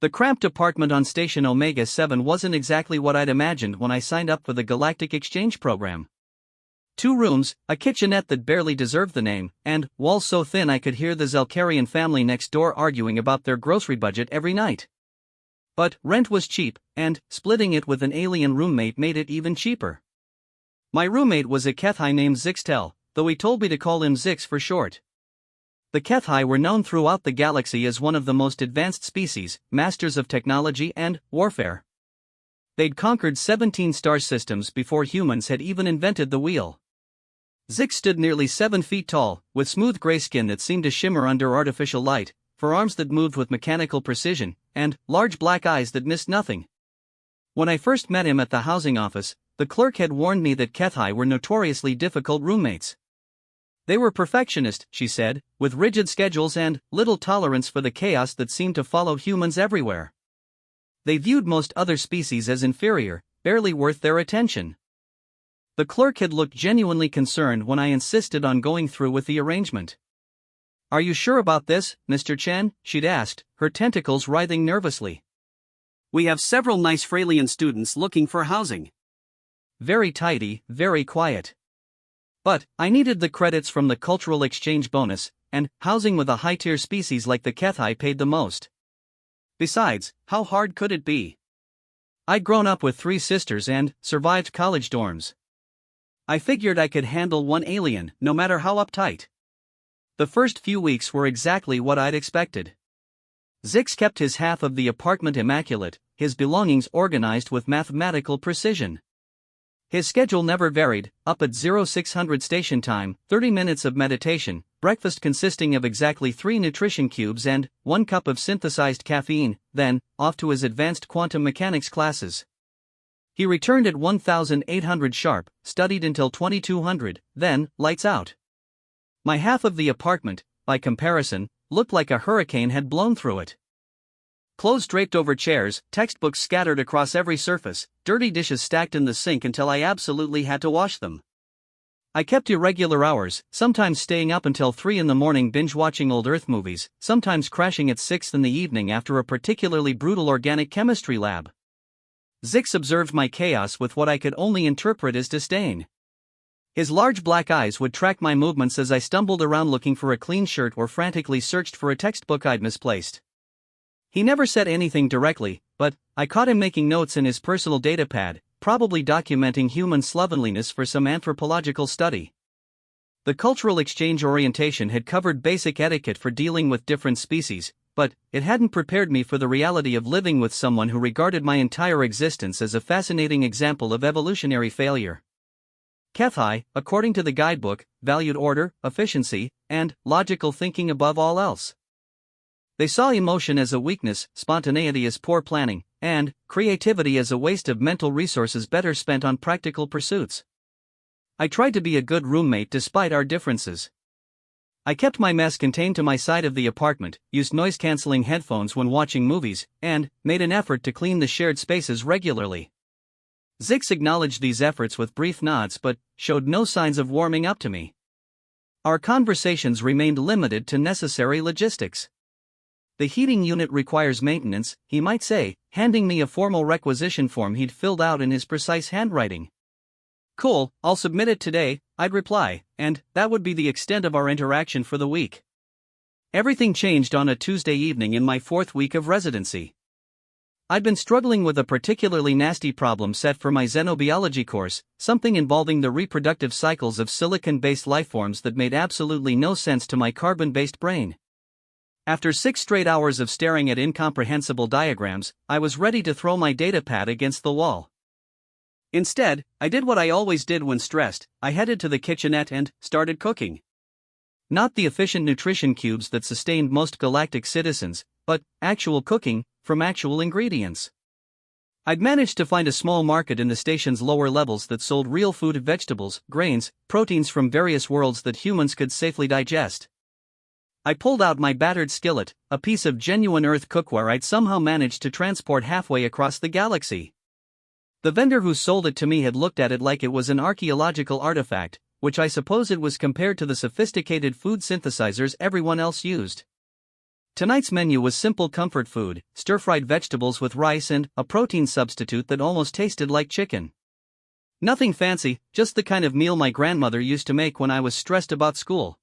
The cramped apartment on Station Omega 7 wasn't exactly what I'd imagined when I signed up for the Galactic Exchange program. 2 rooms, a kitchenette that barely deserved the name, and walls so thin I could hear the Zelkarian family next door arguing about their grocery budget every night. But rent was cheap, and splitting it with an alien roommate made it even cheaper. My roommate was a Kethai named Zixtel, though he told me to call him Zix for short. The Kethai were known throughout the galaxy as one of the most advanced species, masters of technology and warfare. They'd conquered 17 star systems before humans had even invented the wheel. Zix stood nearly 7 feet tall, with smooth gray skin that seemed to shimmer under artificial light, forearms that moved with mechanical precision, and large black eyes that missed nothing. When I first met him at the housing office, the clerk had warned me that Kethai were notoriously difficult roommates. They were perfectionist, she said, with rigid schedules and little tolerance for the chaos that seemed to follow humans everywhere. They viewed most other species as inferior, barely worth their attention. The clerk had looked genuinely concerned when I insisted on going through with the arrangement. "Are you sure about this, Mr. Chen?" she'd asked, her tentacles writhing nervously. "We have several nice Fralian students looking for housing. Very tidy, very quiet. But I needed the credits from the cultural exchange bonus, and housing with a high-tier species like the Kethai paid the most. Besides, how hard could it be? I'd grown up with 3 sisters and survived college dorms. I figured I could handle one alien, no matter how uptight. The first few weeks were exactly what I'd expected. Zix kept his half of the apartment immaculate, his belongings organized with mathematical precision. His schedule never varied, up at 0600 station time, 30 minutes of meditation, breakfast consisting of exactly 3 nutrition cubes and 1 cup of synthesized caffeine, then, off to his advanced quantum mechanics classes. He returned at 1800 sharp, studied until 2200, then, lights out. My half of the apartment, by comparison, looked like a hurricane had blown through it. Clothes draped over chairs, textbooks scattered across every surface, dirty dishes stacked in the sink until I absolutely had to wash them. I kept irregular hours, sometimes staying up until 3 in the morning binge-watching old Earth movies, sometimes crashing at 6 in the evening after a particularly brutal organic chemistry lab. Zix observed my chaos with what I could only interpret as disdain. His large black eyes would track my movements as I stumbled around looking for a clean shirt or frantically searched for a textbook I'd misplaced. He never said anything directly, but I caught him making notes in his personal datapad, probably documenting human slovenliness for some anthropological study. The cultural exchange orientation had covered basic etiquette for dealing with different species, but it hadn't prepared me for the reality of living with someone who regarded my entire existence as a fascinating example of evolutionary failure. Kethai, according to the guidebook, valued order, efficiency, and logical thinking above all else. They saw emotion as a weakness, spontaneity as poor planning, and creativity as a waste of mental resources better spent on practical pursuits. I tried to be a good roommate despite our differences. I kept my mess contained to my side of the apartment, used noise-canceling headphones when watching movies, and made an effort to clean the shared spaces regularly. Zix acknowledged these efforts with brief nods but showed no signs of warming up to me. Our conversations remained limited to necessary logistics. "The heating unit requires maintenance," he might say, handing me a formal requisition form he'd filled out in his precise handwriting. "Cool, I'll submit it today," I'd reply, and that would be the extent of our interaction for the week. Everything changed on a Tuesday evening in my 4th week of residency. I'd been struggling with a particularly nasty problem set for my xenobiology course, something involving the reproductive cycles of silicon-based lifeforms that made absolutely no sense to my carbon-based brain. After 6 straight hours of staring at incomprehensible diagrams, I was ready to throw my datapad against the wall. Instead, I did what I always did when stressed. I headed to the kitchenette and started cooking. Not the efficient nutrition cubes that sustained most galactic citizens, but actual cooking, from actual ingredients. I'd managed to find a small market in the station's lower levels that sold real food, vegetables, grains, proteins from various worlds that humans could safely digest. I pulled out my battered skillet, a piece of genuine Earth cookware I'd somehow managed to transport halfway across the galaxy. The vendor who sold it to me had looked at it like it was an archaeological artifact, which I suppose it was compared to the sophisticated food synthesizers everyone else used. Tonight's menu was simple comfort food, stir-fried vegetables with rice and a protein substitute that almost tasted like chicken. Nothing fancy, just the kind of meal my grandmother used to make when I was stressed about school.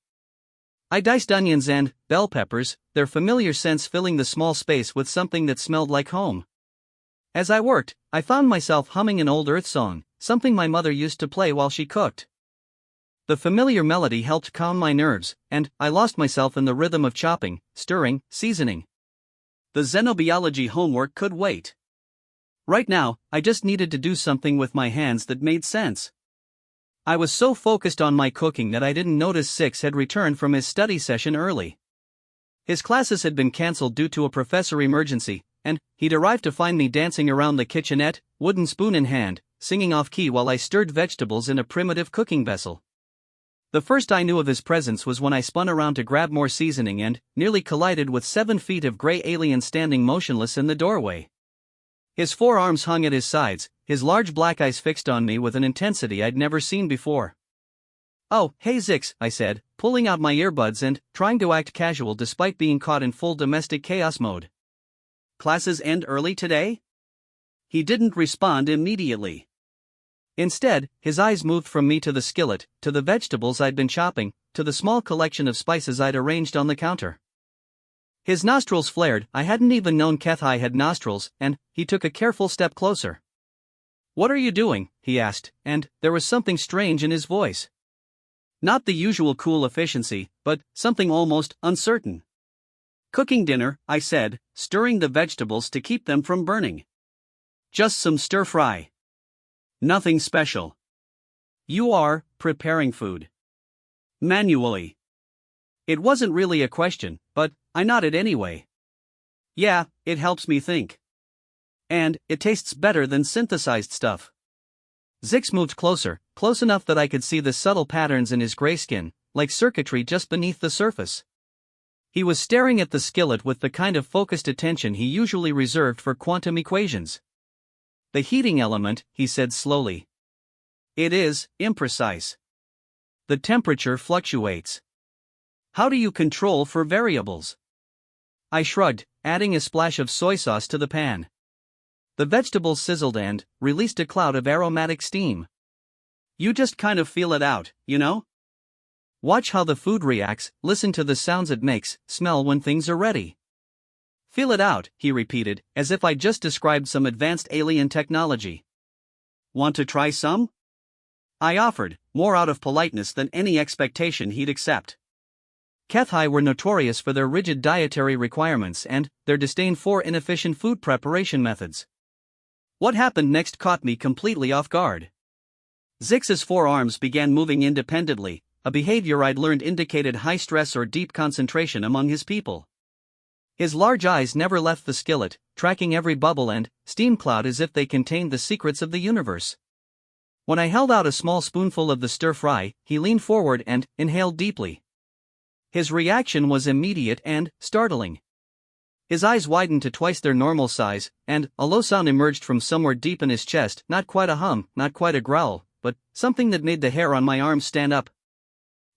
I diced onions and bell peppers, their familiar scents filling the small space with something that smelled like home. As I worked, I found myself humming an old Earth song, something my mother used to play while she cooked. The familiar melody helped calm my nerves, and I lost myself in the rhythm of chopping, stirring, seasoning. The xenobiology homework could wait. Right now, I just needed to do something with my hands that made sense. I was so focused on my cooking that I didn't notice Six had returned from his study session early. His classes had been cancelled due to a professor emergency, and he'd arrived to find me dancing around the kitchenette, wooden spoon in hand, singing off-key while I stirred vegetables in a primitive cooking vessel. The first I knew of his presence was when I spun around to grab more seasoning and nearly collided with 7 feet of gray alien standing motionless in the doorway. His forearms hung at his sides, his large black eyes fixed on me with an intensity I'd never seen before. "Oh, hey Zix," I said, pulling out my earbuds and trying to act casual despite being caught in full domestic chaos mode. "Classes end early today?" He didn't respond immediately. Instead, his eyes moved from me to the skillet, to the vegetables I'd been chopping, to the small collection of spices I'd arranged on the counter. His nostrils flared. I hadn't even known Kethai had nostrils, and he took a careful step closer. "What are you doing?" he asked, and there was something strange in his voice. Not the usual cool efficiency, but something almost uncertain. "Cooking dinner," I said, stirring the vegetables to keep them from burning. "Just some stir-fry. Nothing special." "You are preparing food." "Manually." It wasn't really a question, but I nodded anyway. "Yeah, it helps me think. And it tastes better than synthesized stuff." Zix moved closer, close enough that I could see the subtle patterns in his gray skin, like circuitry just beneath the surface. He was staring at the skillet with the kind of focused attention he usually reserved for quantum equations. "The heating element," he said slowly. "It is imprecise. The temperature fluctuates. How do you control for variables?" I shrugged, adding a splash of soy sauce to the pan. The vegetables sizzled and released a cloud of aromatic steam. "You just kind of feel it out, you know? Watch how the food reacts, listen to the sounds it makes, smell when things are ready." "Feel it out," he repeated, as if I'd just described some advanced alien technology. "Want to try some?" I offered, more out of politeness than any expectation he'd accept. Kethai were notorious for their rigid dietary requirements and their disdain for inefficient food preparation methods. What happened next caught me completely off guard. Zix's forearms began moving independently, a behavior I'd learned indicated high stress or deep concentration among his people. His large eyes never left the skillet, tracking every bubble and steam cloud as if they contained the secrets of the universe. When I held out a small spoonful of the stir-fry, he leaned forward and inhaled deeply. His reaction was immediate and startling. His eyes widened to twice their normal size, and a low sound emerged from somewhere deep in his chest, not quite a hum, not quite a growl, but something that made the hair on my arms stand up.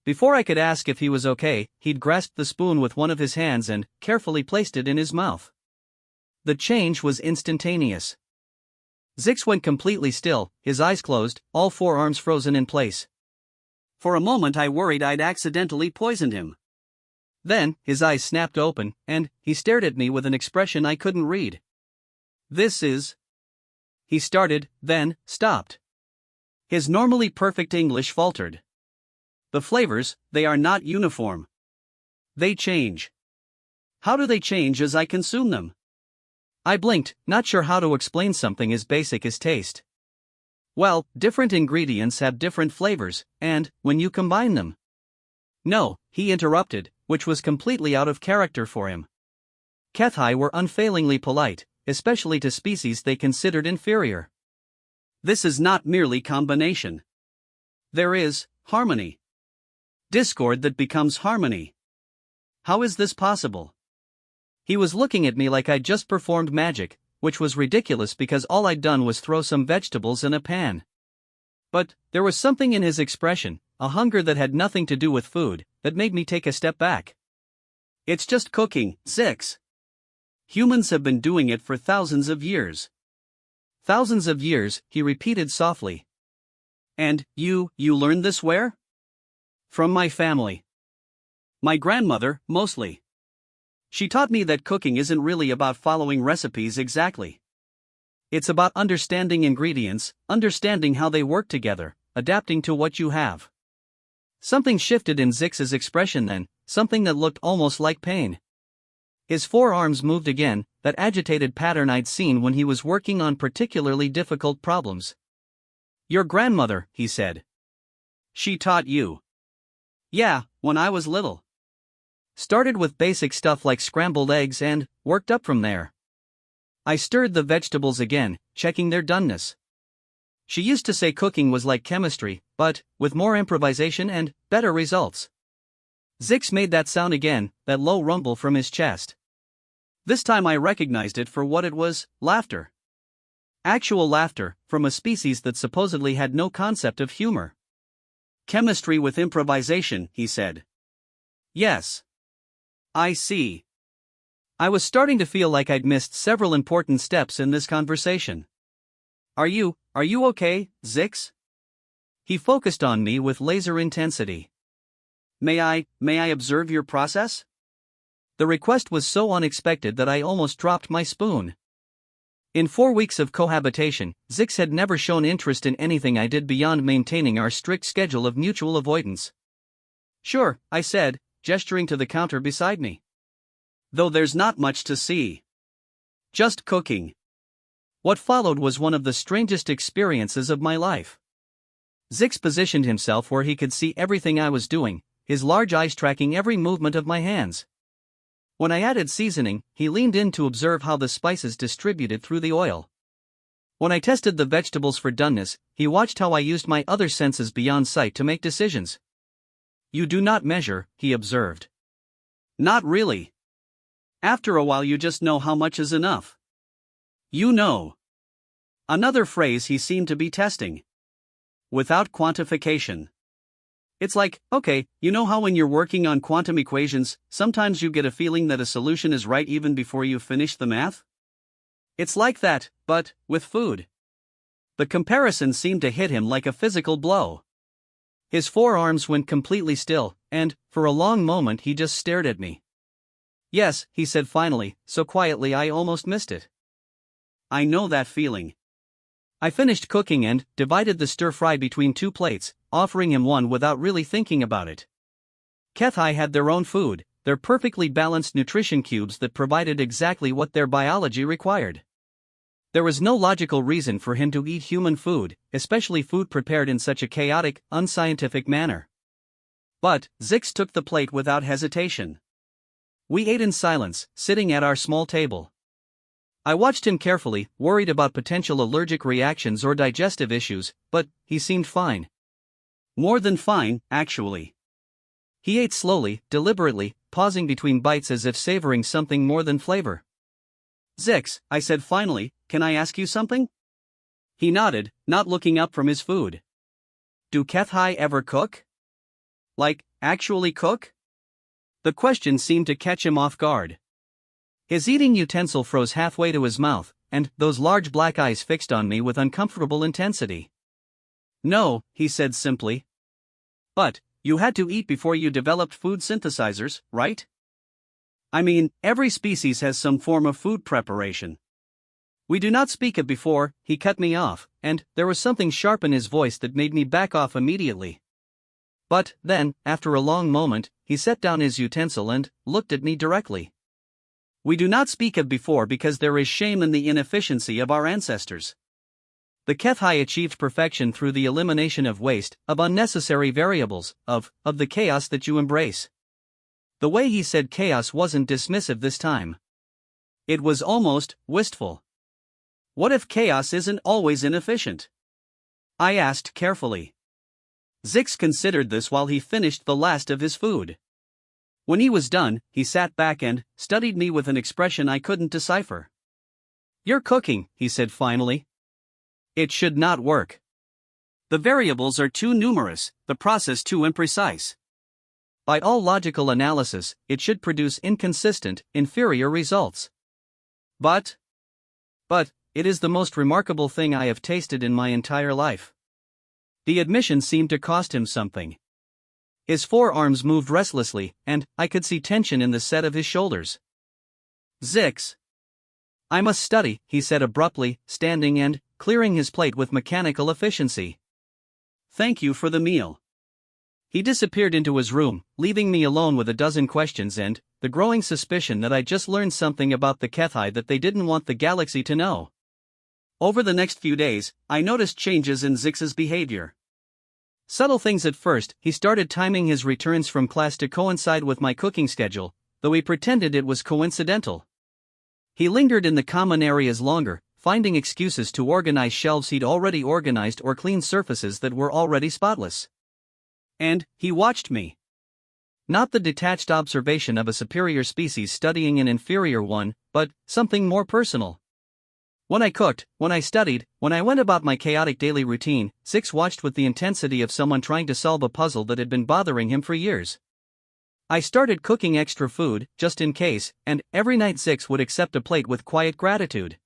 Before I could ask if he was okay, he'd grasped the spoon with one of his hands and carefully placed it in his mouth. The change was instantaneous. Zix went completely still, his eyes closed, all 4 arms frozen in place. For a moment I worried I'd accidentally poisoned him. Then, his eyes snapped open, and he stared at me with an expression I couldn't read. "This is..." He started, then stopped. His normally perfect English faltered. "The flavors, they are not uniform. They change." "How do they change as I consume them?" I blinked, not sure how to explain something as basic as taste. "Well, different ingredients have different flavors, and when you combine them..." "No," he interrupted, which was completely out of character for him. Kethai were unfailingly polite, especially to species they considered inferior. "This is not merely combination. There is harmony. Discord that becomes harmony. How is this possible?" He was looking at me like I'd just performed magic, which was ridiculous because all I'd done was throw some vegetables in a pan. But there was something in his expression, a hunger that had nothing to do with food, that made me take a step back. It's just cooking, Zix. Humans have been doing it for thousands of years. Thousands of years, he repeated softly. And you learned this where? From my family. My grandmother, mostly. She taught me that cooking isn't really about following recipes exactly. It's about understanding ingredients, understanding how they work together, adapting to what you have. Something shifted in Zix's expression then, something that looked almost like pain. His forearms moved again, that agitated pattern I'd seen when he was working on particularly difficult problems. Your grandmother, he said. She taught you. Yeah, when I was little. Started with basic stuff like scrambled eggs and worked up from there. I stirred the vegetables again, checking their doneness. She used to say cooking was like chemistry, but with more improvisation and better results. Zix made that sound again, that low rumble from his chest. This time I recognized it for what it was, laughter. Actual laughter, from a species that supposedly had no concept of humor. Chemistry with improvisation, he said. Yes. I see. I was starting to feel like I'd missed several important steps in this conversation. Are you okay, Zix? He focused on me with laser intensity. May I observe your process? The request was so unexpected that I almost dropped my spoon. In 4 weeks of cohabitation, Zix had never shown interest in anything I did beyond maintaining our strict schedule of mutual avoidance. Sure, I said, gesturing to the counter beside me. Though there's not much to see. Just cooking. What followed was one of the strangest experiences of my life. Zix positioned himself where he could see everything I was doing, his large eyes tracking every movement of my hands. When I added seasoning, he leaned in to observe how the spices distributed through the oil. When I tested the vegetables for doneness, he watched how I used my other senses beyond sight to make decisions. You do not measure, he observed. Not really. After a while you just know how much is enough. You know. Another phrase he seemed to be testing. Without quantification. It's like, okay, you know how when you're working on quantum equations, sometimes you get a feeling that a solution is right even before you finish the math? It's like that, but with food. The comparison seemed to hit him like a physical blow. His forearms went completely still, and, for a long moment he just stared at me. Yes, he said finally, so quietly I almost missed it. I know that feeling. I finished cooking and divided the stir-fry between 2 plates, offering him one without really thinking about it. Kethai had their own food, their perfectly balanced nutrition cubes that provided exactly what their biology required. There was no logical reason for him to eat human food, especially food prepared in such a chaotic, unscientific manner. But Zix took the plate without hesitation. We ate in silence, sitting at our small table. I watched him carefully, worried about potential allergic reactions or digestive issues, but he seemed fine. More than fine, actually. He ate slowly, deliberately, pausing between bites as if savoring something more than flavor. Zix, I said finally, can I ask you something? He nodded, not looking up from his food. Do Kethai ever cook? Like, actually cook? The question seemed to catch him off guard. His eating utensil froze halfway to his mouth, and those large black eyes fixed on me with uncomfortable intensity. No, he said simply. But, you had to eat before you developed food synthesizers, right? I mean, every species has some form of food preparation. We do not speak of before, he cut me off, and there was something sharp in his voice that made me back off immediately. But, then, after a long moment, he set down his utensil and looked at me directly. We do not speak of before because there is shame in the inefficiency of our ancestors. The Kethai achieved perfection through the elimination of waste, of unnecessary variables, of the chaos that you embrace. The way he said chaos wasn't dismissive this time. It was almost wistful. What if chaos isn't always inefficient? I asked carefully. Zix considered this while he finished the last of his food. When he was done, he sat back and studied me with an expression I couldn't decipher. You're cooking, he said finally. It should not work. The variables are too numerous, the process too imprecise. By all logical analysis, it should produce inconsistent, inferior results. But it is the most remarkable thing I have tasted in my entire life. The admission seemed to cost him something. His forearms moved restlessly, and I could see tension in the set of his shoulders. Zix. I must study, he said abruptly, standing and clearing his plate with mechanical efficiency. Thank you for the meal. He disappeared into his room, leaving me alone with a dozen questions and the growing suspicion that I just learned something about the Kethai that they didn't want the galaxy to know. Over the next few days, I noticed changes in Zix's behavior. Subtle things at first. He started timing his returns from class to coincide with my cooking schedule, though he pretended it was coincidental. He lingered in the common areas longer, finding excuses to organize shelves he'd already organized or clean surfaces that were already spotless. And he watched me. Not the detached observation of a superior species studying an inferior one, but something more personal. When I cooked, when I studied, when I went about my chaotic daily routine, Zix watched with the intensity of someone trying to solve a puzzle that had been bothering him for years. I started cooking extra food, just in case, and every night Zix would accept a plate with quiet gratitude.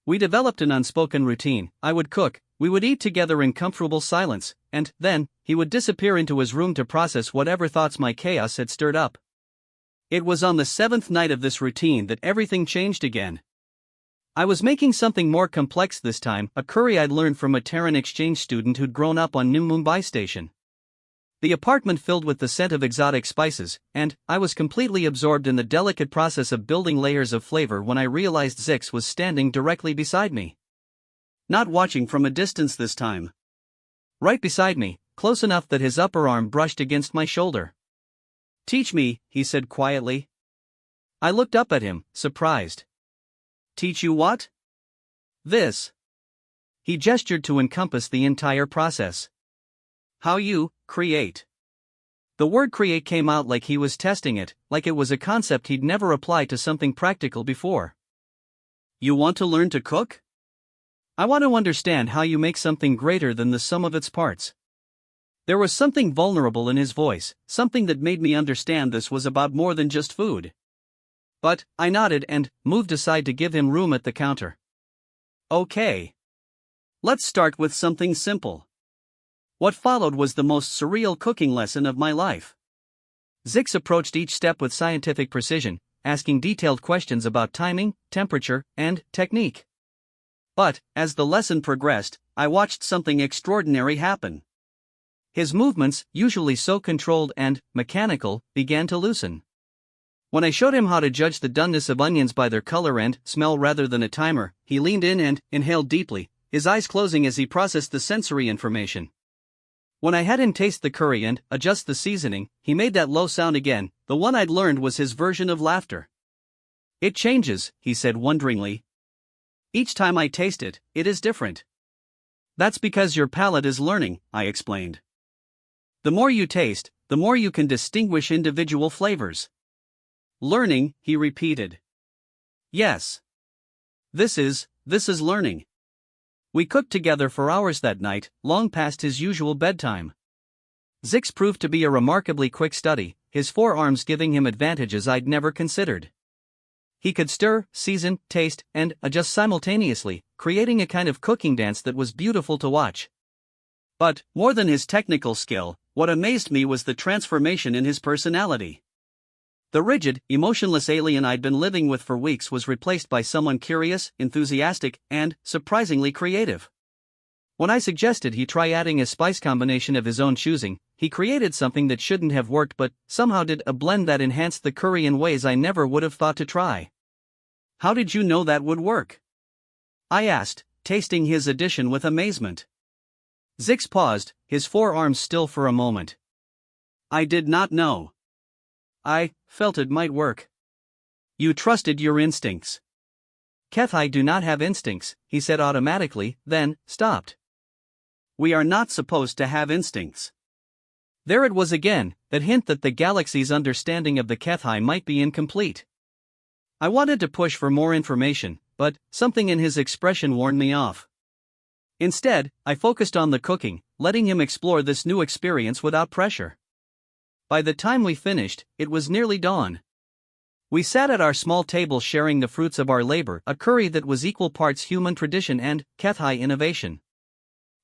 We developed an unspoken routine. I would cook, we would eat together in comfortable silence, and then he would disappear into his room to process whatever thoughts my chaos had stirred up. It was on the 7th night of this routine that everything changed again. I was making something more complex this time, a curry I'd learned from a Terran exchange student who'd grown up on New Mumbai station. The apartment filled with the scent of exotic spices, and I was completely absorbed in the delicate process of building layers of flavor when I realized Zix was standing directly beside me. Not watching from a distance this time. Right beside me, close enough that his upper arm brushed against my shoulder. Teach me, he said quietly. I looked up at him, surprised. Teach you what? This. He gestured to encompass the entire process. How you create. The word create came out like he was testing it, like it was a concept he'd never applied to something practical before. You want to learn to cook? I want to understand how you make something greater than the sum of its parts. There was something vulnerable in his voice, something that made me understand this was about more than just food. But I nodded and moved aside to give him room at the counter. Okay. Let's start with something simple. What followed was the most surreal cooking lesson of my life. Zix approached each step with scientific precision, asking detailed questions about timing, temperature, and technique. But, as the lesson progressed, I watched something extraordinary happen. His movements, usually so controlled and mechanical, began to loosen. When I showed him how to judge the doneness of onions by their color and smell rather than a timer, he leaned in and inhaled deeply, his eyes closing as he processed the sensory information. When I had him taste the curry and adjust the seasoning, he made that low sound again. The one I'd learned was his version of laughter. It changes, he said wonderingly. Each time I taste it, it is different. That's because your palate is learning, I explained. The more you taste, the more you can distinguish individual flavors. Learning, he repeated. Yes. This is learning. We cooked together for hours that night, long past his usual bedtime. Zix proved to be a remarkably quick study, his forearms giving him advantages I'd never considered. He could stir, season, taste, and adjust simultaneously, creating a kind of cooking dance that was beautiful to watch. But, more than his technical skill, what amazed me was the transformation in his personality. The rigid, emotionless alien I'd been living with for weeks was replaced by someone curious, enthusiastic, and surprisingly creative. When I suggested he try adding a spice combination of his own choosing, he created something that shouldn't have worked but somehow did, a blend that enhanced the curry in ways I never would have thought to try. How did you know that would work? I asked, tasting his addition with amazement. Zix paused, his forearms still for a moment. I did not know. I felt it might work. You trusted your instincts. Kethai do not have instincts, he said automatically, then stopped. We are not supposed to have instincts. There it was again, that hint that the galaxy's understanding of the Kethai might be incomplete. I wanted to push for more information, but something in his expression warned me off. Instead, I focused on the cooking, letting him explore this new experience without pressure. By the time we finished, it was nearly dawn. We sat at our small table sharing the fruits of our labor, a curry that was equal parts human tradition and HFY innovation.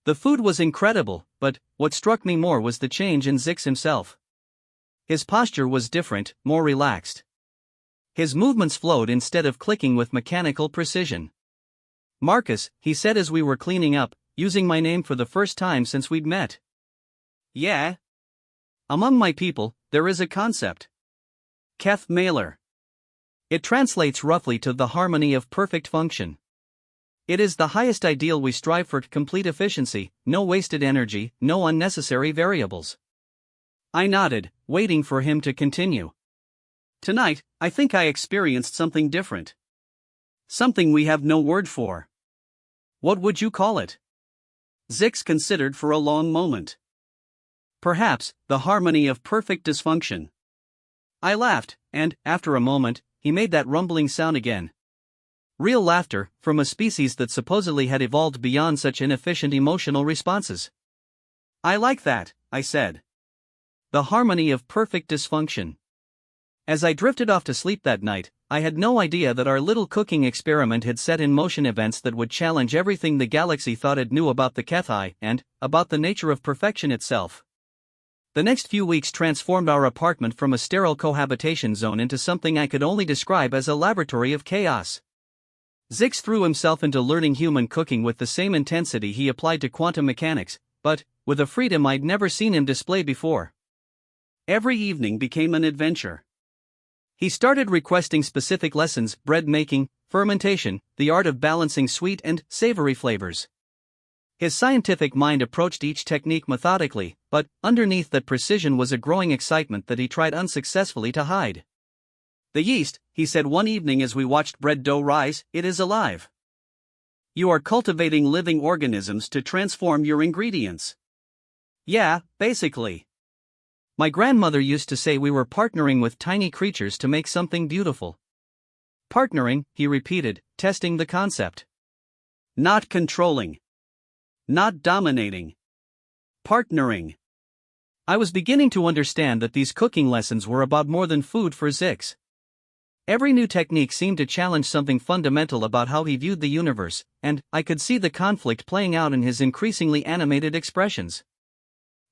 The food was incredible, but what struck me more was the change in Zix himself. His posture was different, more relaxed. His movements flowed instead of clicking with mechanical precision. "Marcus," he said as we were cleaning up, using my name for the first time since we'd met. "Yeah?" "Among my people, there is a concept. Keth Mailer. It translates roughly to the harmony of perfect function. It is the highest ideal we strive for: complete efficiency, no wasted energy, no unnecessary variables." I nodded, waiting for him to continue. "Tonight, I think I experienced something different. Something we have no word for." "What would you call it?" Zix considered for a long moment. "Perhaps, the harmony of perfect dysfunction." I laughed, and, after a moment, he made that rumbling sound again. Real laughter, from a species that supposedly had evolved beyond such inefficient emotional responses. "I like that," I said. The harmony of perfect dysfunction. As I drifted off to sleep that night, I had no idea that our little cooking experiment had set in motion events that would challenge everything the galaxy thought it knew about the HFY and about the nature of perfection itself. The next few weeks transformed our apartment from a sterile cohabitation zone into something I could only describe as a laboratory of chaos. Zix threw himself into learning human cooking with the same intensity he applied to quantum mechanics, but with a freedom I'd never seen him display before. Every evening became an adventure. He started requesting specific lessons: bread making, fermentation, the art of balancing sweet and savory flavors. His scientific mind approached each technique methodically, but underneath that precision was a growing excitement that he tried unsuccessfully to hide. "The yeast," he said one evening as we watched bread dough rise, "it is alive. You are cultivating living organisms to transform your ingredients." "Yeah, basically. My grandmother used to say we were partnering with tiny creatures to make something beautiful." "Partnering," he repeated, testing the concept. "Not controlling. Not dominating. Partnering." I was beginning to understand that these cooking lessons were about more than food for Zix. Every new technique seemed to challenge something fundamental about how he viewed the universe, and I could see the conflict playing out in his increasingly animated expressions.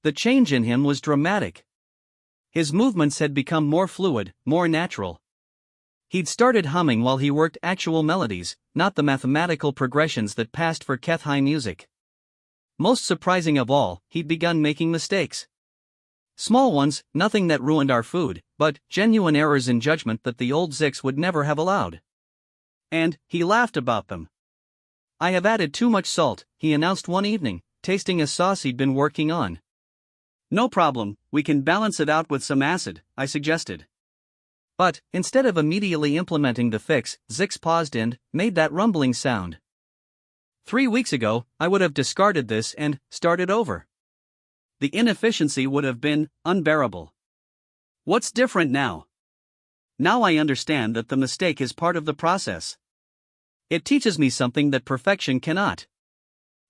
The change in him was dramatic. His movements had become more fluid, more natural. He'd started humming while he worked actual melodies, not the mathematical progressions that passed for HFY music. Most surprising of all, he'd begun making mistakes. Small ones, nothing that ruined our food, but genuine errors in judgment that the old Zix would never have allowed. And he laughed about them. "I have added too much salt," he announced one evening, tasting a sauce he'd been working on. "No problem, we can balance it out with some acid," I suggested. But, instead of immediately implementing the fix, Zix paused and made that rumbling sound. 3 weeks ago, I would have discarded this and started over. The inefficiency would have been unbearable. What's different now? Now I understand that the mistake is part of the process. It teaches me something that perfection cannot.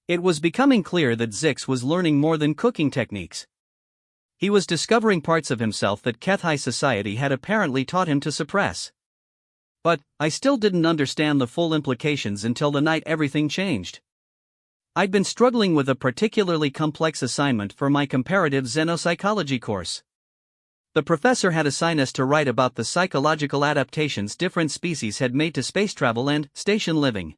It was becoming clear that Zix was learning more than cooking techniques. He was discovering parts of himself that HFY society had apparently taught him to suppress. But I still didn't understand the full implications until the night everything changed. I'd been struggling with a particularly complex assignment for my comparative xenopsychology course. The professor had assigned us to write about the psychological adaptations different species had made to space travel and station living.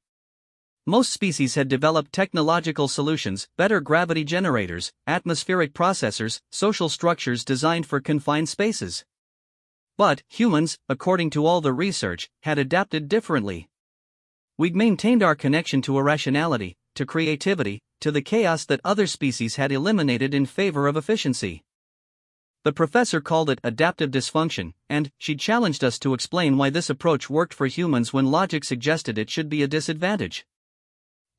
Most species had developed technological solutions, better gravity generators, atmospheric processors, social structures designed for confined spaces. But humans, according to all the research, had adapted differently. We'd maintained our connection to irrationality, to creativity, to the chaos that other species had eliminated in favor of efficiency. The professor called it adaptive dysfunction, and she challenged us to explain why this approach worked for humans when logic suggested it should be a disadvantage.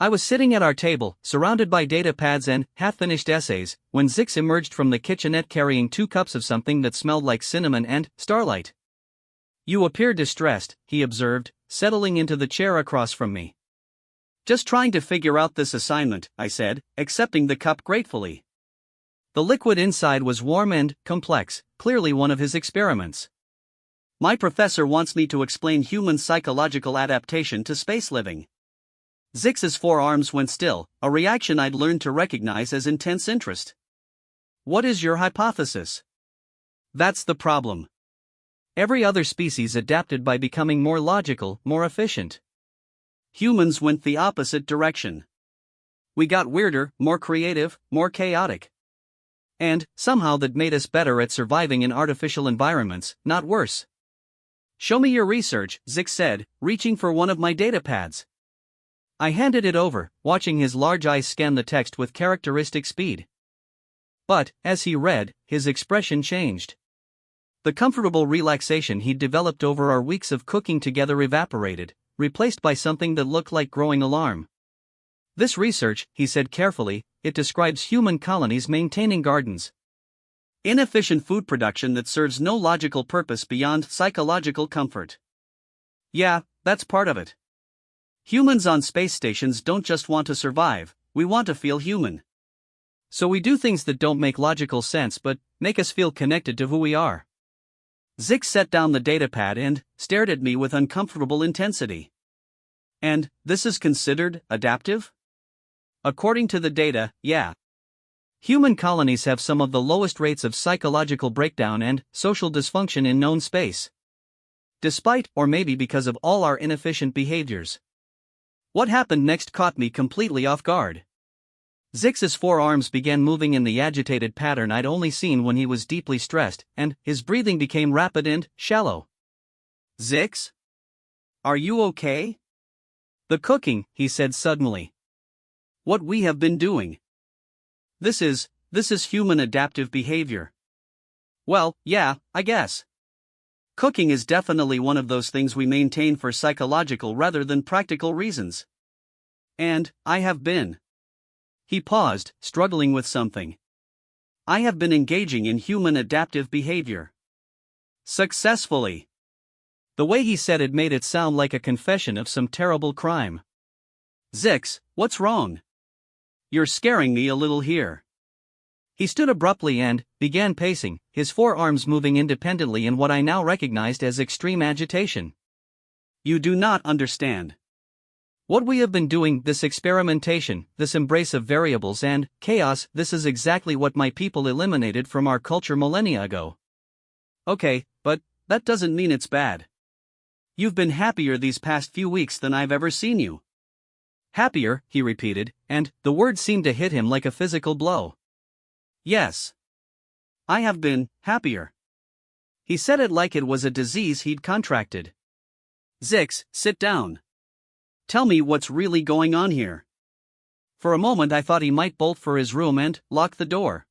I was sitting at our table, surrounded by data pads and half-finished essays, when Zix emerged from the kitchenette carrying 2 cups of something that smelled like cinnamon and starlight. "You appear distressed," he observed, settling into the chair across from me. "Just trying to figure out this assignment," I said, accepting the cup gratefully. The liquid inside was warm and complex, clearly one of his experiments. My professor wants me to explain human psychological adaptation to space living. Zix's forearms went still, a reaction I'd learned to recognize as intense interest. What is your hypothesis? That's the problem. Every other species adapted by becoming more logical, more efficient. Humans went the opposite direction. We got weirder, more creative, more chaotic. And, somehow that made us better at surviving in artificial environments, not worse. Show me your research, Zix said, reaching for one of my data pads. I handed it over, watching his large eyes scan the text with characteristic speed. But, as he read, his expression changed. The comfortable relaxation he'd developed over our weeks of cooking together evaporated, replaced by something that looked like growing alarm. This research, he said carefully, it describes human colonies maintaining gardens. Inefficient food production that serves no logical purpose beyond psychological comfort. Yeah, that's part of it. Humans on space stations don't just want to survive, we want to feel human. So we do things that don't make logical sense but make us feel connected to who we are. Zix set down the datapad and stared at me with uncomfortable intensity. And this is considered adaptive? According to the data, yeah. Human colonies have some of the lowest rates of psychological breakdown and social dysfunction in known space. Despite, or maybe because of all our inefficient behaviors. What happened next caught me completely off guard. Zix's forearms began moving in the agitated pattern I'd only seen when he was deeply stressed, and his breathing became rapid and shallow. Zix? Are you okay? The cooking, he said suddenly. What we have been doing. This is human adaptive behavior. Well, yeah, I guess. Cooking is definitely one of those things we maintain for psychological rather than practical reasons. And I have been. He paused, struggling with something. I have been engaging in human adaptive behavior. Successfully. The way he said it made it sound like a confession of some terrible crime. Zix, what's wrong? You're scaring me a little here. He stood abruptly and began pacing, his forearms moving independently in what I now recognized as extreme agitation. You do not understand. What we have been doing, this experimentation, this embrace of variables and chaos, this is exactly what my people eliminated from our culture millennia ago. Okay, but that doesn't mean it's bad. You've been happier these past few weeks than I've ever seen you. Happier, he repeated, and the word seemed to hit him like a physical blow. Yes. I have been happier. He said it like it was a disease he'd contracted. Zix, sit down. Tell me what's really going on here. For a moment I thought he might bolt for his room and lock the door.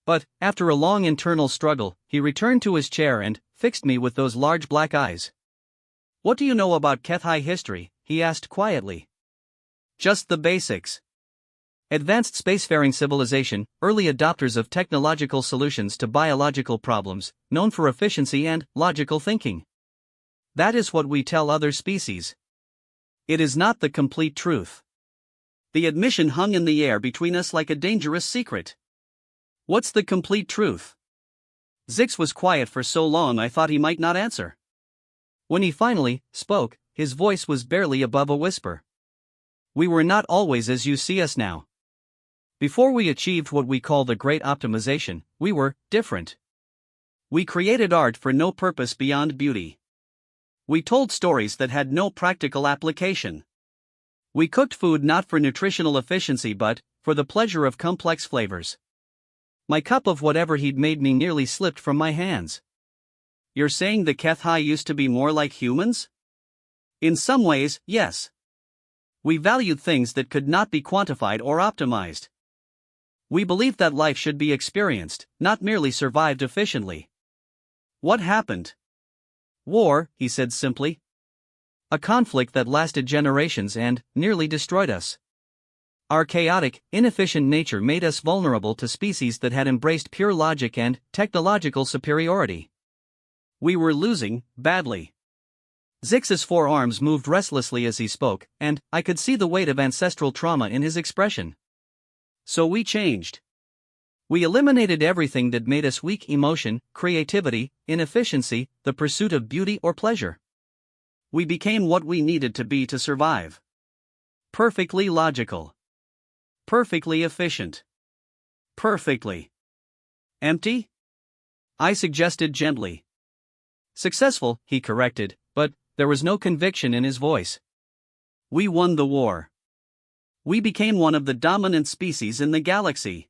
But, after a long internal struggle, he returned to his chair and fixed me with those large black eyes. What do you know about HFY history? He asked quietly. Just the basics. Advanced spacefaring civilization, early adopters of technological solutions to biological problems, known for efficiency and logical thinking. That is what we tell other species. It is not the complete truth. The admission hung in the air between us like a dangerous secret. What's the complete truth? Zix was quiet for so long I thought he might not answer. When he finally spoke, his voice was barely above a whisper. We were not always as you see us now. Before we achieved what we call the Great Optimization, we were different. We created art for no purpose beyond beauty. We told stories that had no practical application. We cooked food not for nutritional efficiency but for the pleasure of complex flavors. My cup of whatever he'd made me nearly slipped from my hands. You're saying the HFY used to be more like humans? In some ways, yes. We valued things that could not be quantified or optimized. We believed that life should be experienced, not merely survived efficiently. What happened? War, he said simply. A conflict that lasted generations and nearly destroyed us. Our chaotic, inefficient nature made us vulnerable to species that had embraced pure logic and technological superiority. We were losing, badly. Zix's forearms moved restlessly as he spoke, and I could see the weight of ancestral trauma in his expression. So we changed. We eliminated everything that made us weak: emotion, creativity, inefficiency, the pursuit of beauty or pleasure. We became what we needed to be to survive. Perfectly logical. Perfectly efficient. Perfectly empty? I suggested gently. Successful, he corrected, but there was no conviction in his voice. We won the war. We became one of the dominant species in the galaxy.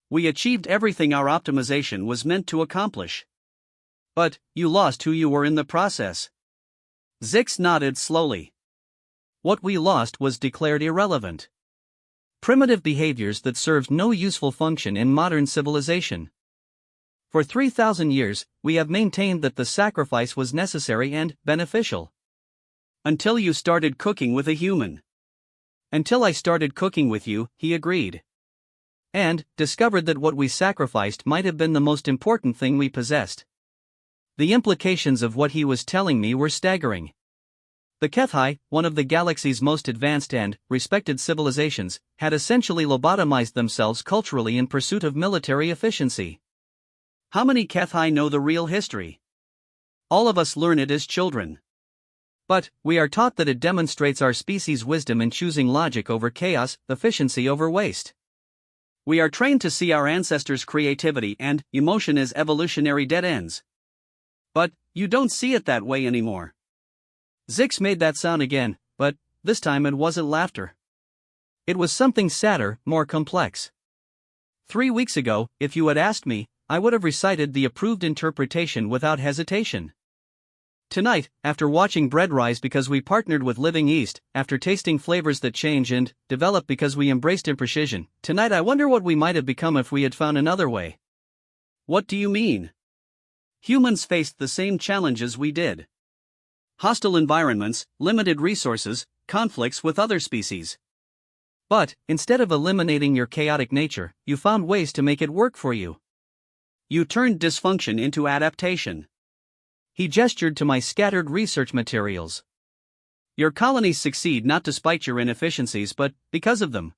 We achieved everything our optimization was meant to accomplish. But you lost who you were in the process. Zix nodded slowly. What we lost was declared irrelevant. Primitive behaviors that served no useful function in modern civilization. For 3,000 years, we have maintained that the sacrifice was necessary and beneficial. Until you started cooking with a human. Until I started cooking with you, he agreed. And discovered that what we sacrificed might have been the most important thing we possessed. The implications of what he was telling me were staggering. The HFY, one of the galaxy's most advanced and respected civilizations, had essentially lobotomized themselves culturally in pursuit of military efficiency. How many HFY know the real history? All of us learn it as children. But we are taught that it demonstrates our species' wisdom in choosing logic over chaos, efficiency over waste. We are trained to see our ancestors' creativity and emotion as evolutionary dead ends. But you don't see it that way anymore. Zix made that sound again, but this time it wasn't laughter. It was something sadder, more complex. 3 weeks ago, if you had asked me, I would have recited the approved interpretation without hesitation. Tonight, after watching bread rise because we partnered with Living East, after tasting flavors that change and develop because we embraced imprecision, tonight I wonder what we might have become if we had found another way. What do you mean? Humans faced the same challenges we did. Hostile environments, limited resources, conflicts with other species. But, instead of eliminating your chaotic nature, you found ways to make it work for you. You turned dysfunction into adaptation. He gestured to my scattered research materials. Your colonies succeed not despite your inefficiencies but because of them.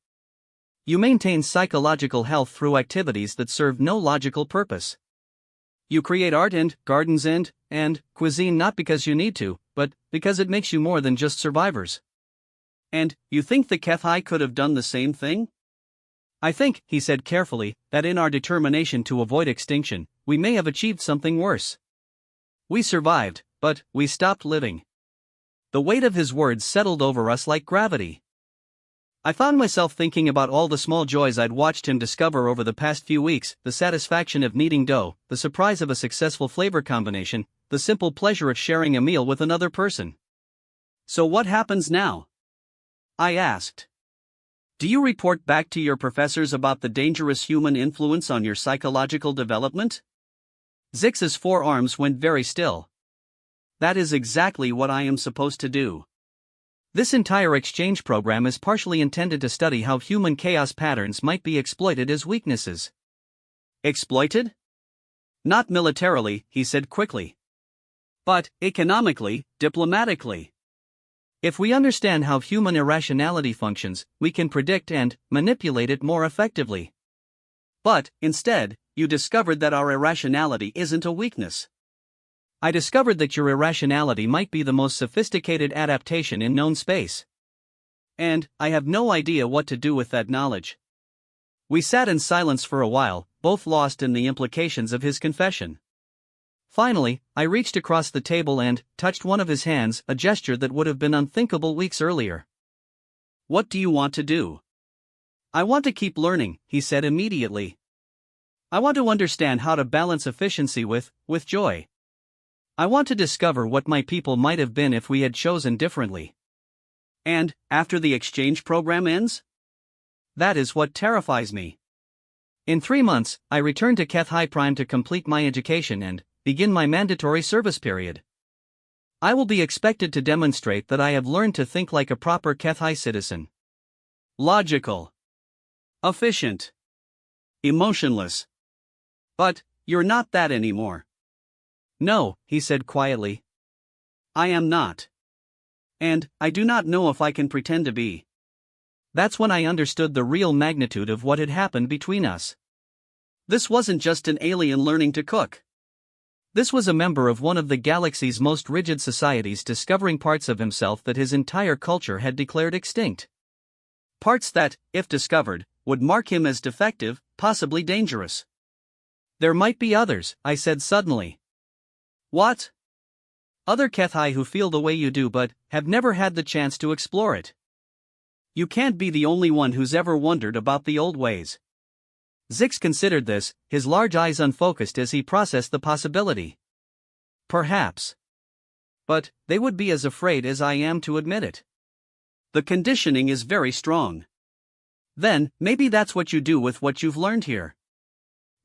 You maintain psychological health through activities that serve no logical purpose. You create art and gardens and cuisine not because you need to, but because it makes you more than just survivors. And you think the HFY could have done the same thing? I think, he said carefully, that in our determination to avoid extinction, we may have achieved something worse. We survived, but we stopped living. The weight of his words settled over us like gravity. I found myself thinking about all the small joys I'd watched him discover over the past few weeks: the satisfaction of kneading dough, the surprise of a successful flavor combination, the simple pleasure of sharing a meal with another person. So what happens now? I asked. Do you report back to your professors about the dangerous human influence on your psychological development? Zix's forearms went very still. That is exactly what I am supposed to do. This entire exchange program is partially intended to study how human chaos patterns might be exploited as weaknesses. Exploited? Not militarily, he said quickly. But economically, diplomatically. If we understand how human irrationality functions, we can predict and manipulate it more effectively. But, instead, you discovered that our irrationality isn't a weakness. I discovered that your irrationality might be the most sophisticated adaptation in known space. And I have no idea what to do with that knowledge. We sat in silence for a while, both lost in the implications of his confession. Finally, I reached across the table and touched one of his hands, a gesture that would have been unthinkable weeks earlier. What do you want to do? I want to keep learning, he said immediately. I want to understand how to balance efficiency with joy. I want to discover what my people might have been if we had chosen differently. And, after the exchange program ends? That is what terrifies me. In 3 months, I return to HFY Prime to complete my education and begin my mandatory service period. I will be expected to demonstrate that I have learned to think like a proper HFY citizen. Logical. Efficient. Emotionless. But, you're not that anymore. No, he said quietly. I am not. And I do not know if I can pretend to be. That's when I understood the real magnitude of what had happened between us. This wasn't just an alien learning to cook. This was a member of one of the galaxy's most rigid societies discovering parts of himself that his entire culture had declared extinct. Parts that, if discovered, would mark him as defective, possibly dangerous. There might be others, I said suddenly. What? Other Kethai who feel the way you do but have never had the chance to explore it. You can't be the only one who's ever wondered about the old ways. Zix considered this, his large eyes unfocused as he processed the possibility. Perhaps. But they would be as afraid as I am to admit it. The conditioning is very strong. Then, maybe that's what you do with what you've learned here.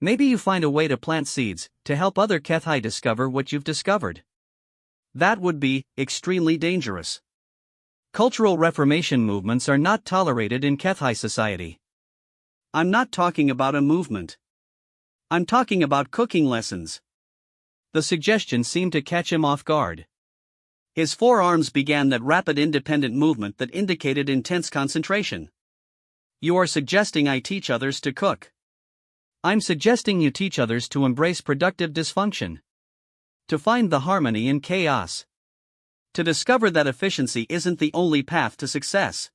Maybe you find a way to plant seeds, to help other Kethai discover what you've discovered. That would be extremely dangerous. Cultural reformation movements are not tolerated in Kethai society. I'm not talking about a movement. I'm talking about cooking lessons. The suggestion seemed to catch him off guard. His forearms began that rapid independent movement that indicated intense concentration. You are suggesting I teach others to cook. I'm suggesting you teach others to embrace productive dysfunction. To find the harmony in chaos. To discover that efficiency isn't the only path to success.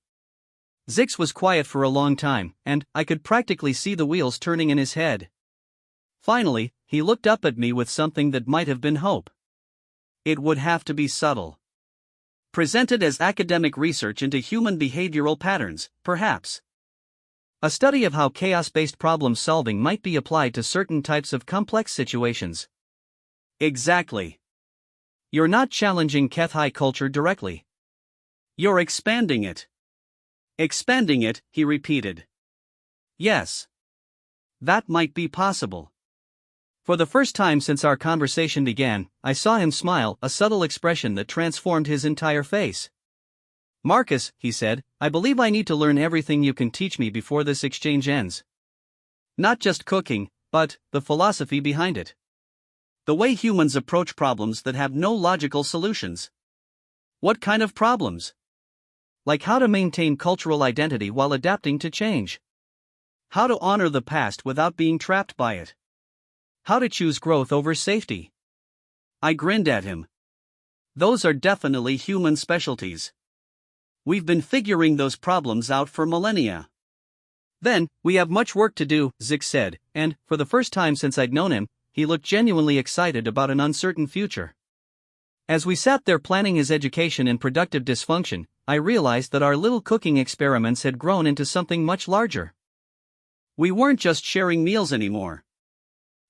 Zix was quiet for a long time, and I could practically see the wheels turning in his head. Finally, he looked up at me with something that might have been hope. It would have to be subtle. Presented as academic research into human behavioral patterns, perhaps. A study of how chaos-based problem solving might be applied to certain types of complex situations. Exactly. You're not challenging Kethai culture directly. You're expanding it. Expanding it, he repeated. Yes. That might be possible. For the first time since our conversation began, I saw him smile, a subtle expression that transformed his entire face. Marcus, he said, I believe I need to learn everything you can teach me before this exchange ends. Not just cooking, but the philosophy behind it. The way humans approach problems that have no logical solutions. What kind of problems? Like how to maintain cultural identity while adapting to change. How to honor the past without being trapped by it. How to choose growth over safety. I grinned at him. Those are definitely human specialties. We've been figuring those problems out for millennia. Then, we have much work to do, Zix said, and, for the first time since I'd known him, he looked genuinely excited about an uncertain future. As we sat there planning his education in productive dysfunction, I realized that our little cooking experiments had grown into something much larger. We weren't just sharing meals anymore.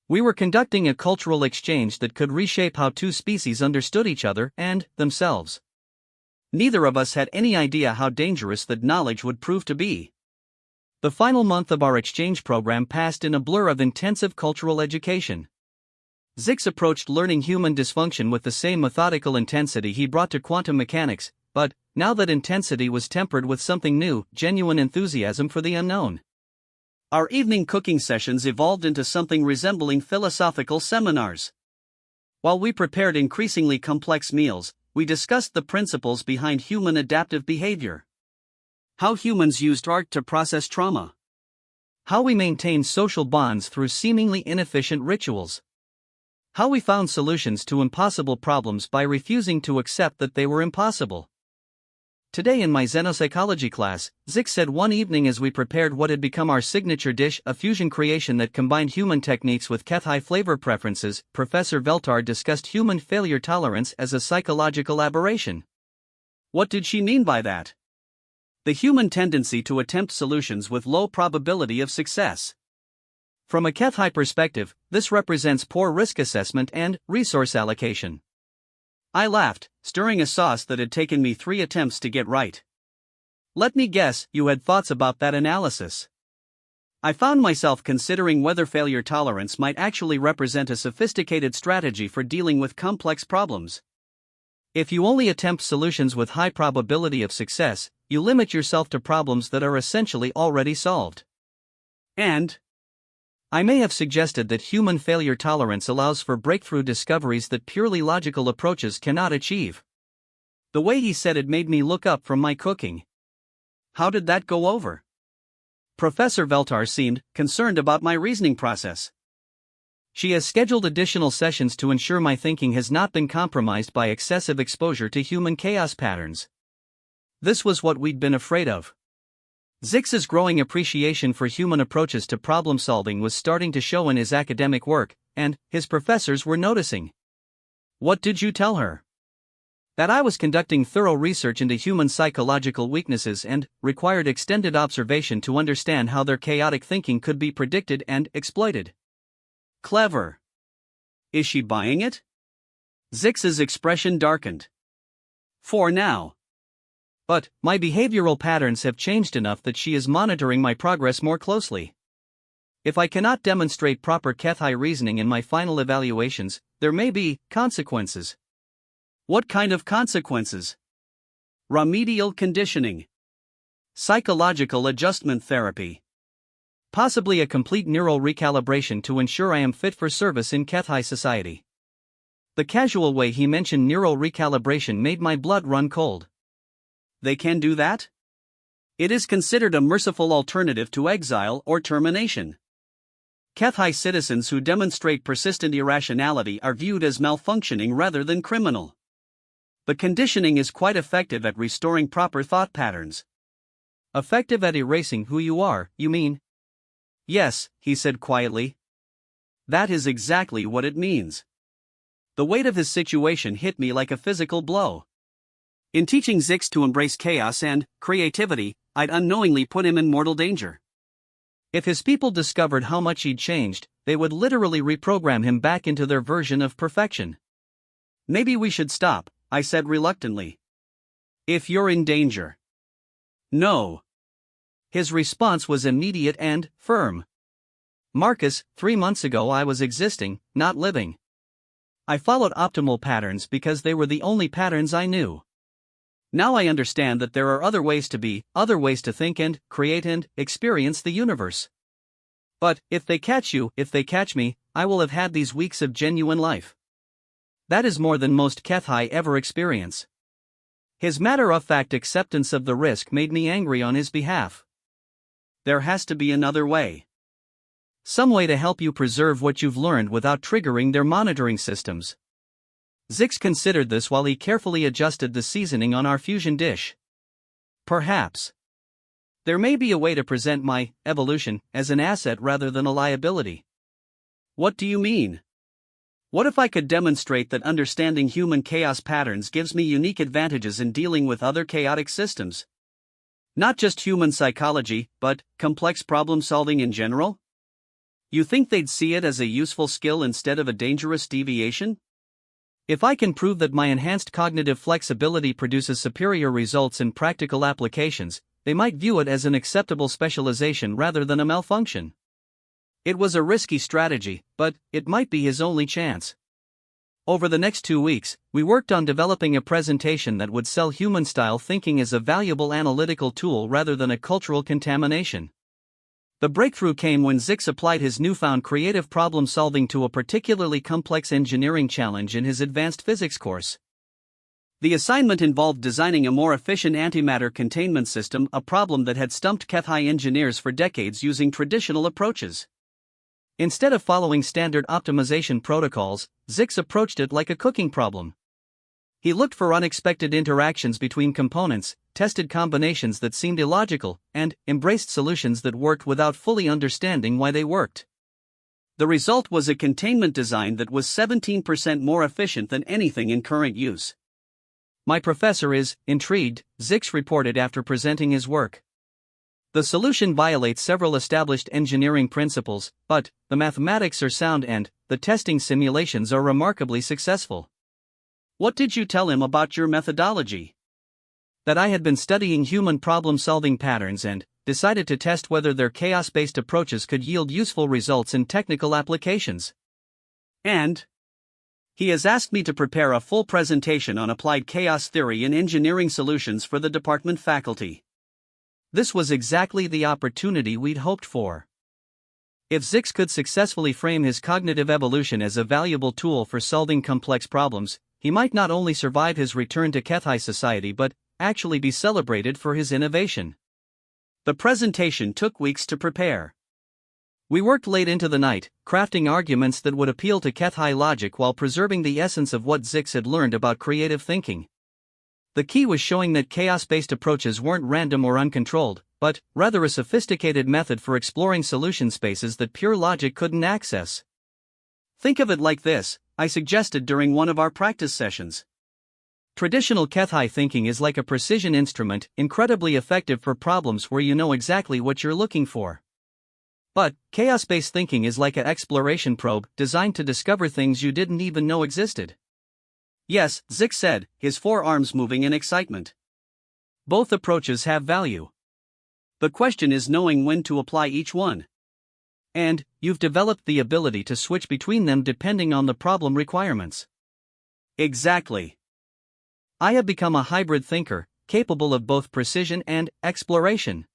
We were conducting a cultural exchange that could reshape how two species understood each other and themselves. Neither of us had any idea how dangerous that knowledge would prove to be. The final month of our exchange program passed in a blur of intensive cultural education. Zix approached learning human dysfunction with the same methodical intensity he brought to quantum mechanics, but, now that intensity was tempered with something new, genuine enthusiasm for the unknown. Our evening cooking sessions evolved into something resembling philosophical seminars. While we prepared increasingly complex meals, we discussed the principles behind human adaptive behavior. How humans used art to process trauma. How we maintained social bonds through seemingly inefficient rituals. How we found solutions to impossible problems by refusing to accept that they were impossible. Today in my xenopsychology class, Zix said one evening as we prepared what had become our signature dish, a fusion creation that combined human techniques with Kethai flavor preferences, Professor Veltar discussed human failure tolerance as a psychological aberration. What did she mean by that? The human tendency to attempt solutions with low probability of success. From a Kethai perspective, this represents poor risk assessment and resource allocation. I laughed, stirring a sauce that had taken me 3 attempts to get right. Let me guess, you had thoughts about that analysis. I found myself considering whether failure tolerance might actually represent a sophisticated strategy for dealing with complex problems. If you only attempt solutions with high probability of success, you limit yourself to problems that are essentially already solved. And I may have suggested that human failure tolerance allows for breakthrough discoveries that purely logical approaches cannot achieve. The way he said it made me look up from my cooking. How did that go over? Professor Veltar seemed concerned about my reasoning process. She has scheduled additional sessions to ensure my thinking has not been compromised by excessive exposure to human chaos patterns. This was what we'd been afraid of. Zix's growing appreciation for human approaches to problem solving was starting to show in his academic work, and his professors were noticing. What did you tell her? That I was conducting thorough research into human psychological weaknesses and required extended observation to understand how their chaotic thinking could be predicted and exploited. Clever. Is she buying it? Zix's expression darkened. For now. But my behavioral patterns have changed enough that she is monitoring my progress more closely. If I cannot demonstrate proper Kethai reasoning in my final evaluations, there may be consequences. What kind of consequences? Remedial conditioning. Psychological adjustment therapy. Possibly a complete neural recalibration to ensure I am fit for service in Kethai society. The casual way he mentioned neural recalibration made my blood run cold. They can do that? It is considered a merciful alternative to exile or termination. Kethai citizens who demonstrate persistent irrationality are viewed as malfunctioning rather than criminal. The conditioning is quite effective at restoring proper thought patterns. Effective at erasing who you are, you mean? Yes, he said quietly. That is exactly what it means. The weight of his situation hit me like a physical blow. In teaching Zix to embrace chaos and creativity, I'd unknowingly put him in mortal danger. If his people discovered how much he'd changed, they would literally reprogram him back into their version of perfection. Maybe we should stop, I said reluctantly. If you're in danger. No. His response was immediate and firm. Marcus, 3 months ago I was existing, not living. I followed optimal patterns because they were the only patterns I knew. Now I understand that there are other ways to be, other ways to think and create and experience the universe. But, if they catch you, if they catch me, I will have had these weeks of genuine life. That is more than most Kethai ever experience. His matter-of-fact acceptance of the risk made me angry on his behalf. There has to be another way. Some way to help you preserve what you've learned without triggering their monitoring systems. Zix considered this while he carefully adjusted the seasoning on our fusion dish. Perhaps. There may be a way to present my evolution as an asset rather than a liability. What do you mean? What if I could demonstrate that understanding human chaos patterns gives me unique advantages in dealing with other chaotic systems? Not just human psychology, but complex problem solving in general? You think they'd see it as a useful skill instead of a dangerous deviation? If I can prove that my enhanced cognitive flexibility produces superior results in practical applications, they might view it as an acceptable specialization rather than a malfunction. It was a risky strategy, but it might be his only chance. Over the next 2 weeks, we worked on developing a presentation that would sell human-style thinking as a valuable analytical tool rather than a cultural contamination. The breakthrough came when Zix applied his newfound creative problem-solving to a particularly complex engineering challenge in his advanced physics course. The assignment involved designing a more efficient antimatter containment system, a problem that had stumped Kethai engineers for decades using traditional approaches. Instead of following standard optimization protocols, Zix approached it like a cooking problem. He looked for unexpected interactions between components, tested combinations that seemed illogical, and embraced solutions that worked without fully understanding why they worked. The result was a containment design that was 17% more efficient than anything in current use. My professor is intrigued, Zix reported after presenting his work. The solution violates several established engineering principles, but the mathematics are sound and the testing simulations are remarkably successful. What did you tell him about your methodology? That I had been studying human problem-solving patterns and decided to test whether their chaos-based approaches could yield useful results in technical applications. And he has asked me to prepare a full presentation on applied chaos theory in engineering solutions for the department faculty. This was exactly the opportunity we'd hoped for. If Zix could successfully frame his cognitive evolution as a valuable tool for solving complex problems, he might not only survive his return to Kethai society but actually be celebrated for his innovation. The presentation took weeks to prepare. We worked late into the night, crafting arguments that would appeal to Kethai logic while preserving the essence of what Zix had learned about creative thinking. The key was showing that chaos-based approaches weren't random or uncontrolled, but rather a sophisticated method for exploring solution spaces that pure logic couldn't access. Think of it like this, I suggested during one of our practice sessions. Traditional Kethai thinking is like a precision instrument, incredibly effective for problems where you know exactly what you're looking for. But chaos-based thinking is like an exploration probe designed to discover things you didn't even know existed. Yes, Zix said, his forearms moving in excitement. Both approaches have value. The question is knowing when to apply each one. And you've developed the ability to switch between them depending on the problem requirements. Exactly. I have become a hybrid thinker, capable of both precision and exploration.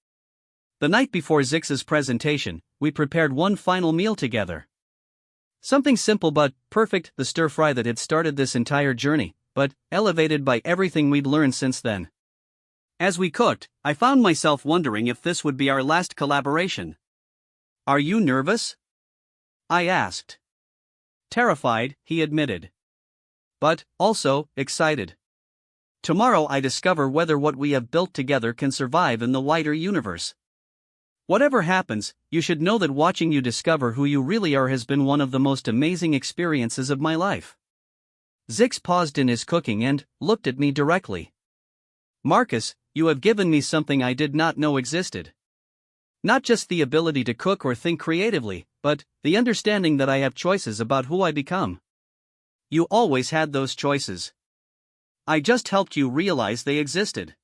The night before Zix's presentation, we prepared one final meal together. Something simple but perfect, the stir-fry that had started this entire journey, but elevated by everything we'd learned since then. As we cooked, I found myself wondering if this would be our last collaboration. Are you nervous? I asked. Terrified, he admitted. But also excited. Tomorrow I discover whether what we have built together can survive in the wider universe. Whatever happens, you should know that watching you discover who you really are has been one of the most amazing experiences of my life. Zix paused in his cooking and looked at me directly. Marcus, you have given me something I did not know existed. Not just the ability to cook or think creatively, but the understanding that I have choices about who I become. You always had those choices. I just helped you realize they existed.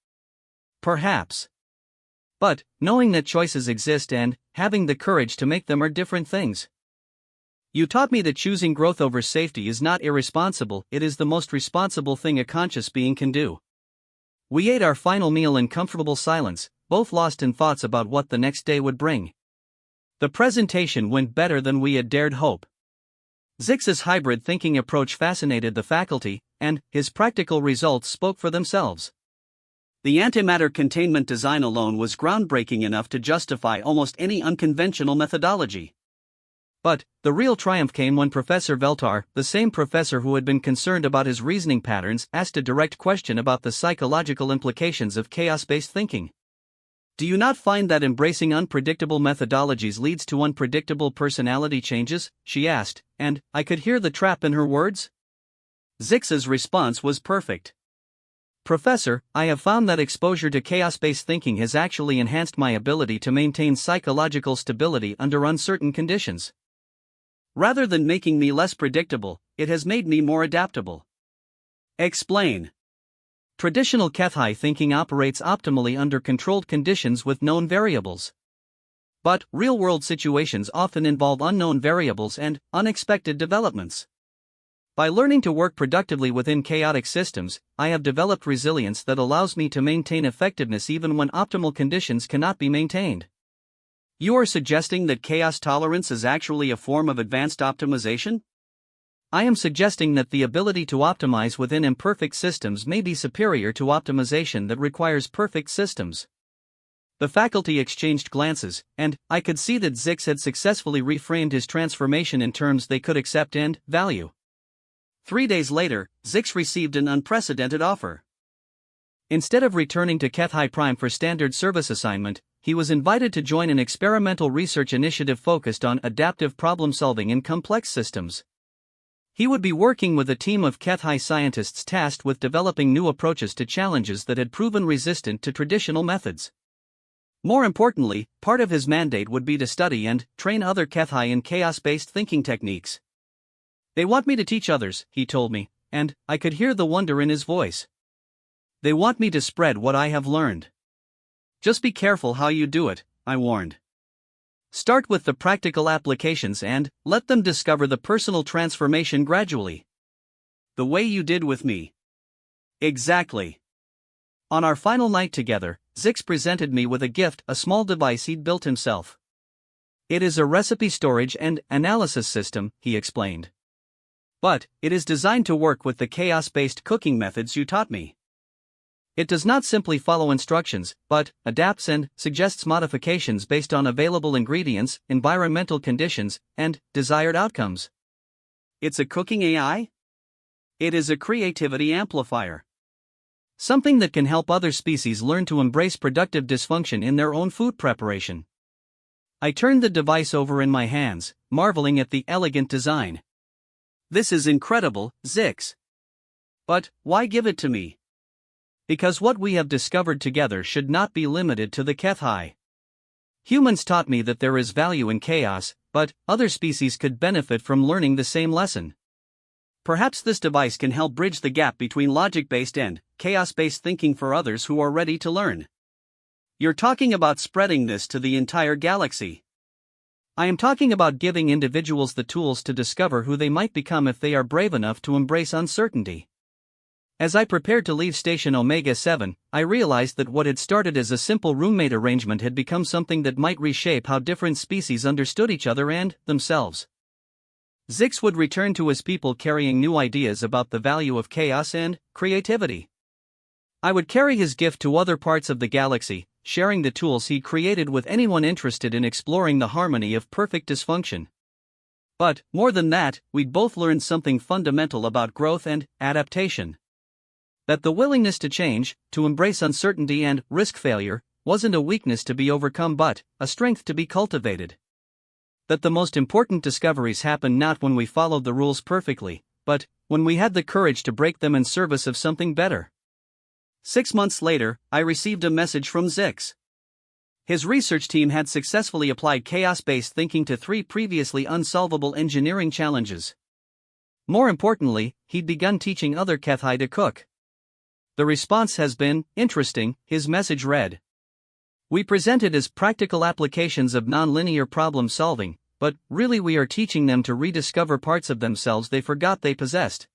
Perhaps. But knowing that choices exist and having the courage to make them are different things. You taught me that choosing growth over safety is not irresponsible, it is the most responsible thing a conscious being can do. We ate our final meal in comfortable silence, both lost in thoughts about what the next day would bring. The presentation went better than we had dared hope. Zix's hybrid thinking approach fascinated the faculty, and his practical results spoke for themselves. The antimatter containment design alone was groundbreaking enough to justify almost any unconventional methodology. But the real triumph came when Professor Veltar, the same professor who had been concerned about his reasoning patterns, asked a direct question about the psychological implications of chaos-based thinking. Do you not find that embracing unpredictable methodologies leads to unpredictable personality changes? She asked, and I could hear the trap in her words. Zix's response was perfect. Professor, I have found that exposure to chaos-based thinking has actually enhanced my ability to maintain psychological stability under uncertain conditions. Rather than making me less predictable, it has made me more adaptable. Explain. Traditional Kethai thinking operates optimally under controlled conditions with known variables. But real-world situations often involve unknown variables and unexpected developments. By learning to work productively within chaotic systems, I have developed resilience that allows me to maintain effectiveness even when optimal conditions cannot be maintained. You are suggesting that chaos tolerance is actually a form of advanced optimization? I am suggesting that the ability to optimize within imperfect systems may be superior to optimization that requires perfect systems. The faculty exchanged glances, and I could see that Zix had successfully reframed his transformation in terms they could accept and value. 3 days later, Zix received an unprecedented offer. Instead of returning to HFY Prime for standard service assignment, he was invited to join an experimental research initiative focused on adaptive problem-solving in complex systems. He would be working with a team of HFY scientists tasked with developing new approaches to challenges that had proven resistant to traditional methods. More importantly, part of his mandate would be to study and train other HFY in chaos-based thinking techniques. They want me to teach others, he told me, and I could hear the wonder in his voice. They want me to spread what I have learned. Just be careful how you do it, I warned. Start with the practical applications and let them discover the personal transformation gradually. The way you did with me. Exactly. On our final night together, Zix presented me with a gift, a small device he'd built himself. It is a recipe storage and analysis system, he explained. But it is designed to work with the chaos-based cooking methods you taught me. It does not simply follow instructions, but adapts and suggests modifications based on available ingredients, environmental conditions, and desired outcomes. It's a cooking AI? It is a creativity amplifier. Something that can help other species learn to embrace productive dysfunction in their own food preparation. I turned the device over in my hands, marveling at the elegant design. This is incredible, Zix. But why give it to me? Because what we have discovered together should not be limited to the HFY. Humans taught me that there is value in chaos, but other species could benefit from learning the same lesson. Perhaps this device can help bridge the gap between logic-based and chaos-based thinking for others who are ready to learn. You're talking about spreading this to the entire galaxy. I am talking about giving individuals the tools to discover who they might become if they are brave enough to embrace uncertainty. As I prepared to leave Station Omega 7, I realized that what had started as a simple roommate arrangement had become something that might reshape how different species understood each other and themselves. Zix would return to his people carrying new ideas about the value of chaos and creativity. I would carry his gift to other parts of the galaxy, sharing the tools he created with anyone interested in exploring the harmony of perfect dysfunction. But, more than that, we'd both learned something fundamental about growth and adaptation. That the willingness to change, to embrace uncertainty and risk failure, wasn't a weakness to be overcome but a strength to be cultivated. That the most important discoveries happened not when we followed the rules perfectly, but when we had the courage to break them in service of something better. 6 months later, I received a message from Zix. His research team had successfully applied chaos-based thinking to 3 previously unsolvable engineering challenges. More importantly, he'd begun teaching other HFY to cook. The response has been interesting, his message read. We present it as practical applications of nonlinear problem solving, but really we are teaching them to rediscover parts of themselves they forgot they possessed.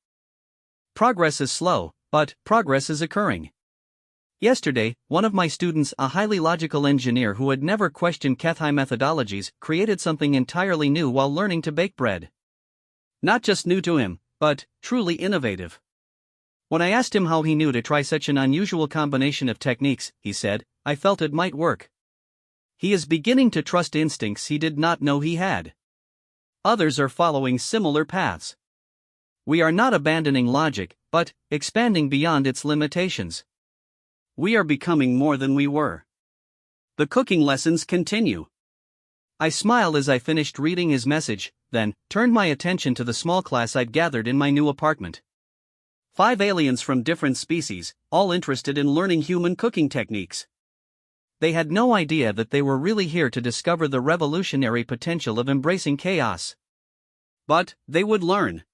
Progress is slow, but progress is occurring. Yesterday, one of my students, a highly logical engineer who had never questioned HFY methodologies, created something entirely new while learning to bake bread. Not just new to him, but truly innovative. When I asked him how he knew to try such an unusual combination of techniques, he said, I felt it might work. He is beginning to trust instincts he did not know he had. Others are following similar paths. We are not abandoning logic, but expanding beyond its limitations. We are becoming more than we were. The cooking lessons continue. I smiled as I finished reading his message, then turned my attention to the small class I'd gathered in my new apartment. 5 aliens from different species, all interested in learning human cooking techniques. They had no idea that they were really here to discover the revolutionary potential of embracing chaos. But they would learn.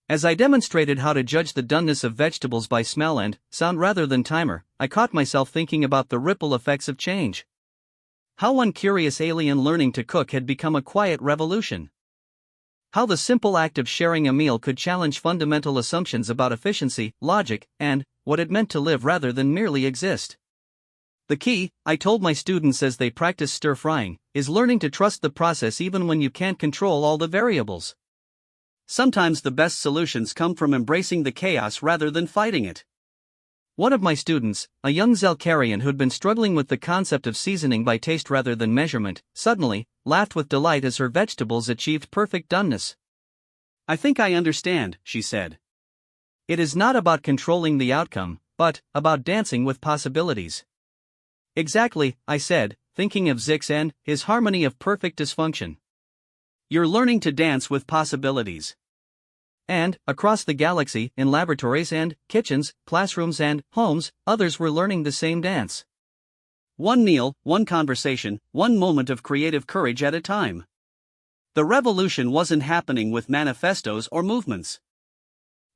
As I demonstrated how to judge the doneness of vegetables by smell and sound rather than timer, I caught myself thinking about the ripple effects of change. How one curious alien learning to cook had become a quiet revolution. How the simple act of sharing a meal could challenge fundamental assumptions about efficiency, logic, and what it meant to live rather than merely exist. The key, I told my students as they practice stir-frying, is learning to trust the process even when you can't control all the variables. Sometimes the best solutions come from embracing the chaos rather than fighting it. One of my students, a young Zelkarian who'd been struggling with the concept of seasoning by taste rather than measurement, suddenly laughed with delight as her vegetables achieved perfect doneness. I think I understand, she said. It is not about controlling the outcome, but about dancing with possibilities. Exactly, I said, thinking of Zix and his harmony of perfect dysfunction. You're learning to dance with possibilities. And, across the galaxy, in laboratories and kitchens, classrooms and homes, others were learning the same dance. One meal, one conversation, one moment of creative courage at a time. The revolution wasn't happening with manifestos or movements.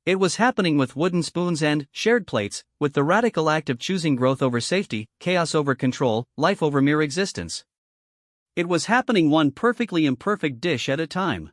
It was happening with wooden spoons and shared plates, with the radical act of choosing growth over safety, chaos over control, life over mere existence. It was happening one perfectly imperfect dish at a time.